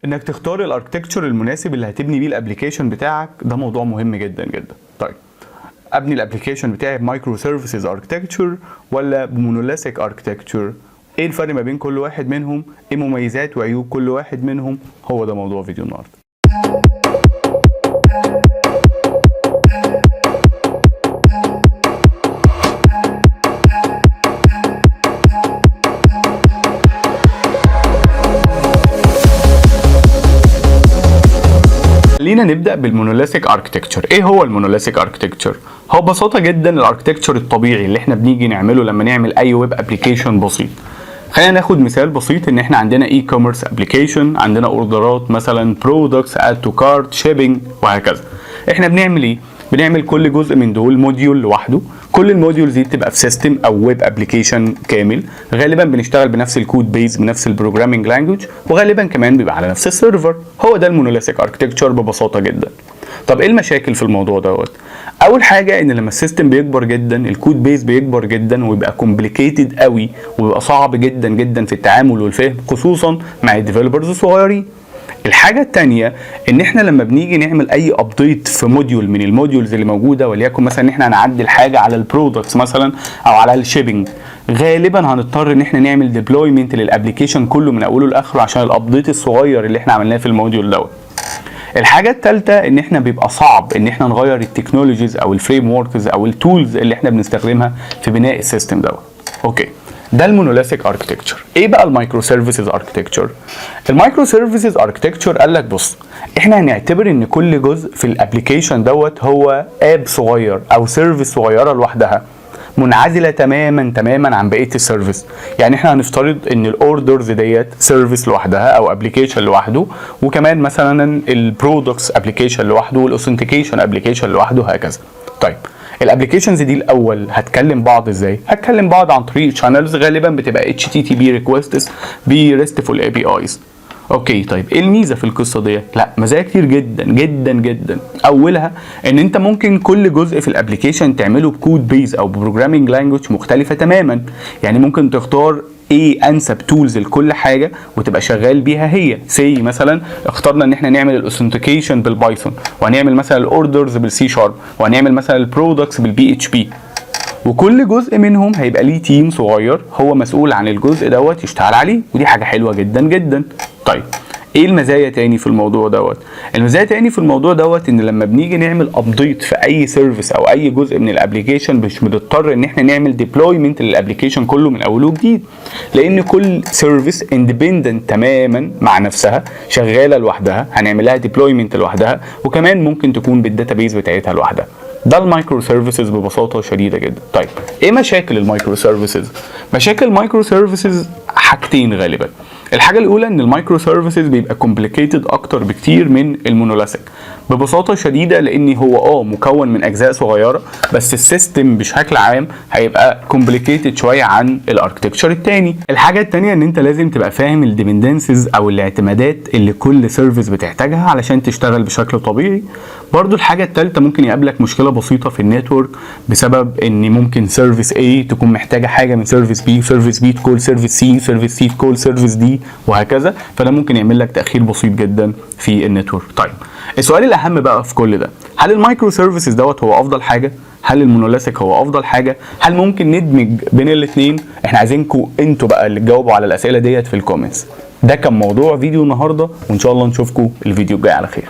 انك تختار الاركتكتشر المناسب اللي هتبني بيه الابلكيشن بتاعك ده موضوع مهم جدا جدا. طيب ابني الابلكيشن بتاعي بمايكرو سيرفيسز اركتكتشر ولا بمونوليثيك اركتكتشر؟ ايه الفرق ما بين كل واحد منهم؟ ايه مميزات وعيوب كل واحد منهم؟ هو ده موضوع فيديو النهارده. خلينا نبدا بالمونوليثيك اركتكتشر. ايه هو المونوليثيك اركتكتشر؟ هو ببساطه جدا الاركتكتشر الطبيعي اللي احنا بنيجي نعمله لما نعمل اي ويب ابلكيشن بسيط. خلينا ناخد مثال بسيط، ان احنا عندنا اي كوميرس ابلكيشن، عندنا اوردرات مثلا برودكتس، اد تو كارت، شيبنج وهكذا. احنا بنعمل ايه؟ بنعمل كل جزء من دول موديول لوحده. كل الموديولز دي بتبقى في سيستم او ويب ابلكيشن كامل. غالبا بنشتغل بنفس الكود بيز، بنفس البروجرامينج لانجوج، وغالبا كمان بيبقى على نفس السيرفر. هو ده المونوليثيك اركتكتشر ببساطه جدا. طب ايه المشاكل في الموضوع دوت؟ اول حاجه ان لما السيستم بيكبر جدا الكود بيز بيكبر جدا ويبقى كومبليكيتد قوي ويبقى صعب جدا جدا في التعامل والفهم، خصوصا مع الديفلوبرز الصغيرين. الحاجه الثانيه ان احنا لما بنيجي نعمل اي ابديت في موديول من الموديولز اللي موجوده، وليكن مثلا ان احنا هنعدل حاجه على البرودكتس مثلا او على الشيبنج، غالبا هنضطر ان احنا نعمل ديبلويمنت للابلكيشن كله من اوله لاخره عشان الابديت الصغير اللي احنا عملناه في الموديول دوت. الحاجه الثالثه ان احنا بيبقى صعب ان احنا نغير التكنولوجيز او الفريم وركس او التولز اللي احنا بنستخدمها في بناء السيستم دوت. اوكي، ده المونوليثيك اركتكتشر. ايه بقى المايكرو سيرفيسز اركتكتشر؟ المايكرو سيرفيسز اركتكتشر قال لك بص، احنا هنعتبر ان كل جزء في الابلكيشن دوت هو اب صغير او سيرفيس صغيره لوحدها منعزله تماما عن بقيه السيرفيس. يعني احنا هنفترض ان الاوردرز ديت سيرفيس لوحدها او ابلكيشن لوحده، وكمان مثلا البرودكتس ابلكيشن لوحده، والاوثنتيكيشن ابلكيشن لوحده، هكذا. طيب الابلكيشنز دي الاول هتكلم بعض ازاي؟ هتكلم بعض عن طريق شانلز غالبا بتبقى HTTP ريكويستس بريستفول اي بي ايز. اوكي، طيب ايه الميزه في القصه دي؟ لا، مزايا كتير جدا جدا جدا. اولها ان انت ممكن كل جزء في الابلكيشن تعمله بكود بيز او بروجرامينج لانجوج مختلفه تماما. يعني ممكن تختار ايه انسب تولز لكل حاجه وتبقى شغال بيها هي. سي مثلا اخترنا ان احنا نعمل الاوثنتيكيشن بالبايثون، وهنعمل مثلا الاوردرز بالسي شارب، وهنعمل مثلا البرودكتس بالبي اتش بي، وكل جزء منهم هيبقى ليه تيم صغير هو مسؤول عن الجزء دوت يشتغل عليه، ودي حاجه حلوه جدا جدا. طيب ايه المزايا تاني في الموضوع دوت؟ المزايا تاني في الموضوع دوت ان لما بنيجي نعمل ابديت في اي سيرفيس او اي جزء من الابلكيشن مش بنضطر ان احنا نعمل ديبلويمنت للابلكيشن كله من اوله وجديد، لان كل سيرفيس اندبندنت تماما مع نفسها شغاله لوحدها، هنعمل لها ديبلويمنت لوحدها، وكمان ممكن تكون بالداتابيز بتاعتها لوحدها. ده المايكرو سيرفيسز ببساطه شديده جدا. طيب ايه مشاكل المايكرو سيرفيسز؟ مشاكل المايكرو سيرفيسز حاجتين غالبا. الحاجه الاولى ان المايكرو سيرفيسز بيبقى كومبليكيتد اكتر بكتير من المونوليثيك ببساطه شديده، لان هو مكون من اجزاء صغيره، بس السيستم بشكل عام هيبقى كومبليكيتد شويه عن الاركتكتشر الثاني. الحاجه الثانيه ان انت لازم تبقى فاهم الديبندنسز او الاعتمادات اللي كل سيرفيس بتحتاجها علشان تشتغل بشكل طبيعي. برضو الحاجه الثالثه ممكن يقابلك مشكله بسيطه في النتورك بسبب ان ممكن سيرفيس A تكون محتاجه حاجه من سيرفيس B، سيرفيس B تكول سيرفيس C، سيرفيس C تكول سيرفيس D، وهكذا. فده ممكن يعمل لك تاخير بسيط جدا في النتورك. طيب السؤال الاهم بقى في كل ده، هل المايكرو سيرفيسز دوت هو افضل حاجه؟ هل المونوليثيك هو افضل حاجه؟ هل ممكن ندمج بين الاثنين؟ احنا عايزينكم انتوا بقى اللي تجاوبوا على الاسئله ديت في الكومنتس. ده كان موضوع فيديو النهارده، وان شاء الله نشوفكم الفيديو الجاي على خير.